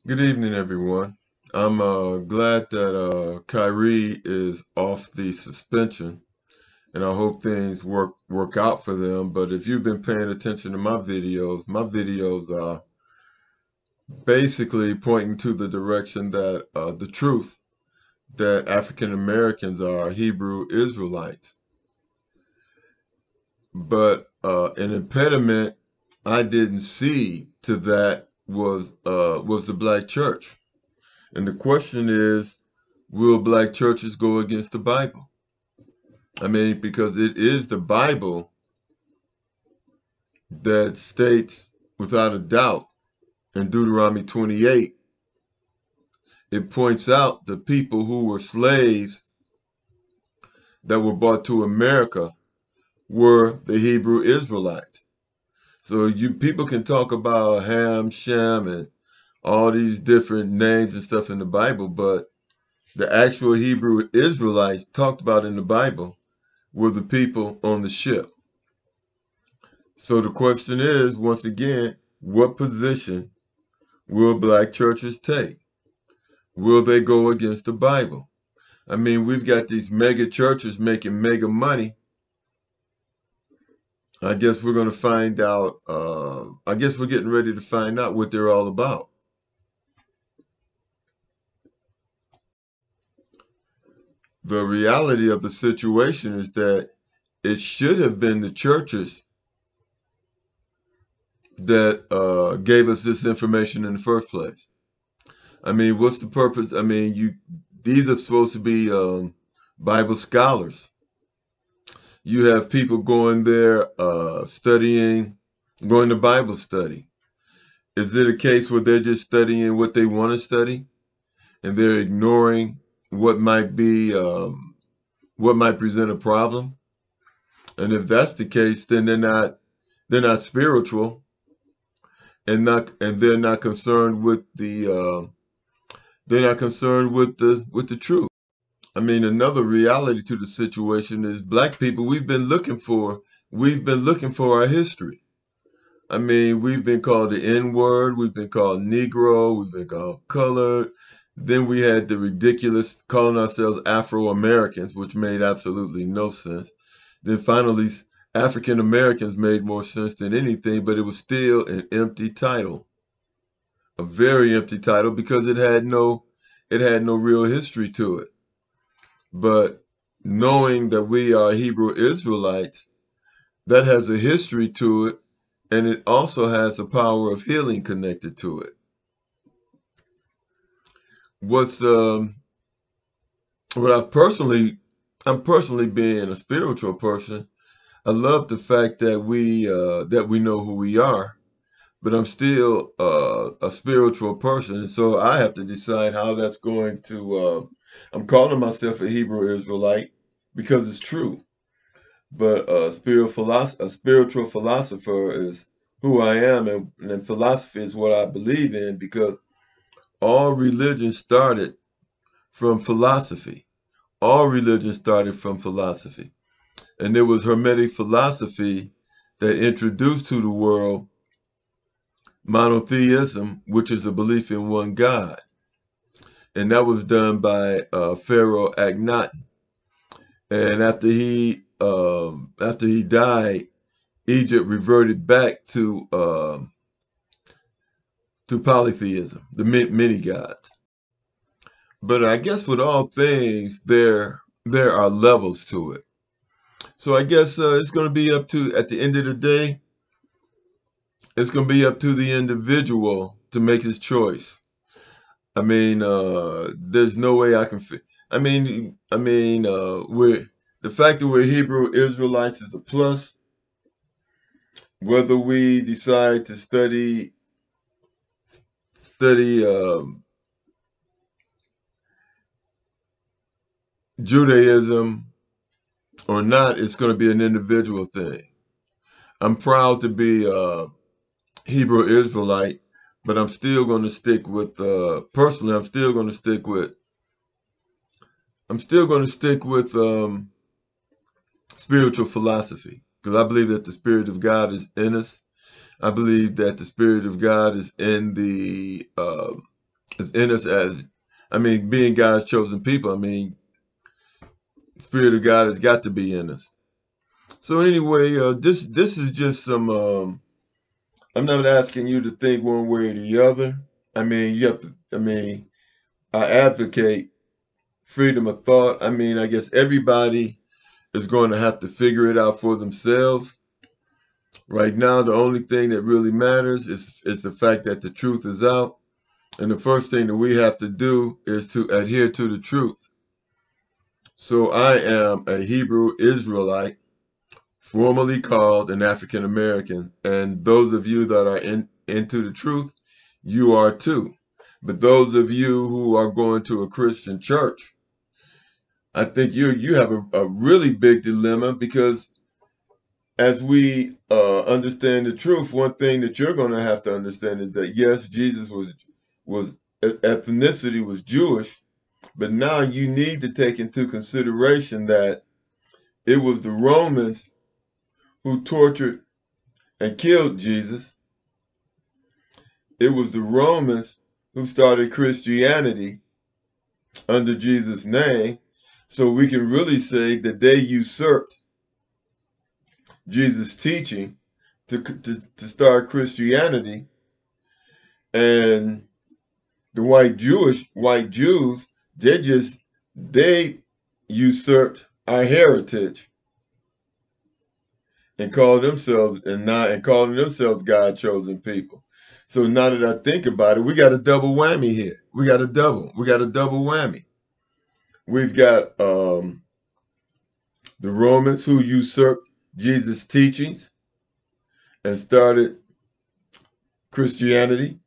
Good evening, everyone. I'm glad that Kyrie is off the suspension, and I hope things work out for them. But if you've been paying attention to my videos are basically pointing to the direction that the truth that African Americans are Hebrew Israelites. But an impediment I didn't see to that was the black church. And the question is, will black churches go against the Bible? I mean, because it is the Bible that states without a doubt in Deuteronomy 28, it points out the people who were slaves that were brought to America were the Hebrew Israelites. So you people can talk about Ham, Shem, and all these different names and stuff in the Bible, but the actual Hebrew Israelites talked about in the Bible were the people on the ship. So the question is, once again, what position will black churches take? Will they go against the Bible? I mean, we've got these mega churches making mega money. I guess we're going to find out. I guess we're getting ready to find out what they're all about. The reality of the situation is that it should have been the churches that gave us this information in the first place. I mean, what's the purpose? I mean, these are supposed to be Bible scholars. You have people going there studying, going to Bible study. Is it a case where they're just studying what they want to study and they're ignoring what might be what might present a problem? And if that's the case, then they're not spiritual and they're not concerned with the truth. I mean, another reality to the situation is black people, we've been looking for our history. I mean, we've been called the N-word, we've been called Negro, we've been called colored. Then we had the ridiculous calling ourselves Afro-Americans, which made absolutely no sense. Then finally, African Americans made more sense than anything, but it was still an empty title, a very empty title because it had no real history to it. But knowing that we are Hebrew Israelites, that has a history to it, and it also has the power of healing connected to it. What's what I'm personally being a spiritual person. I love the fact that we know who we are, but I'm still a spiritual person, and so I have to decide how that's going to. I'm calling myself a Hebrew Israelite because it's true. But a spiritual philosopher is who I am, and philosophy is what I believe in because all religion started from philosophy. All religion started from philosophy. And it was Hermetic philosophy that introduced to the world monotheism, which is a belief in one God. And that was done by Pharaoh Akhenaten. And after he died, Egypt reverted back to polytheism, the many gods. But I guess with all things, there are levels to it. So I guess it's going to be up to, at the end of the day, it's going to be up to the individual to make his choice. I mean, there's no way I can. We're the fact that we're Hebrew Israelites is a plus. Whether we decide to study Judaism or not, it's going to be an individual thing. I'm proud to be a Hebrew Israelite, but I'm still going to stick with. Personally, I'm still going to stick with spiritual philosophy because I believe that the Spirit of God is in us. I believe that the Spirit of God is in is in us as, I mean, being God's chosen people. I mean, the Spirit of God has got to be in us. So anyway, this is just some. I'm not asking you to think one way or the other. I mean, you have to. I mean, I advocate freedom of thought. I mean, I guess everybody is going to have to figure it out for themselves. Right now, the only thing that really matters is the fact that the truth is out. And the first thing that we have to do is to adhere to the truth. So I am a Hebrew Israelite, formerly called an African American. And those of you that are into the truth, you are too. But those of you who are going to a Christian church, I think you have a really big dilemma, because as we understand the truth, one thing that you're going to have to understand is that yes, Jesus was ethnicity was Jewish, but now you need to take into consideration that it was the Romans who tortured and killed Jesus. It was the Romans who started Christianity under Jesus' name. So we can really say that they usurped Jesus' teaching to start Christianity. And the white Jews, they usurped our heritage and calling themselves God chosen people. So now that I think about it, we got a double whammy here. We got a double whammy. We've got the Romans who usurped Jesus' teachings and started Christianity.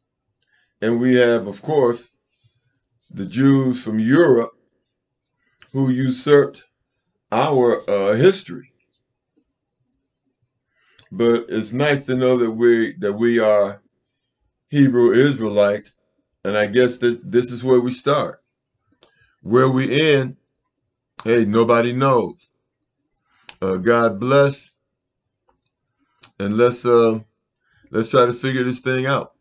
And we have, of course, the Jews from Europe who usurped our history. But it's nice to know that we are Hebrew Israelites, and I guess this is where we start. Where we end, hey, nobody knows. God bless, and let's try to figure this thing out.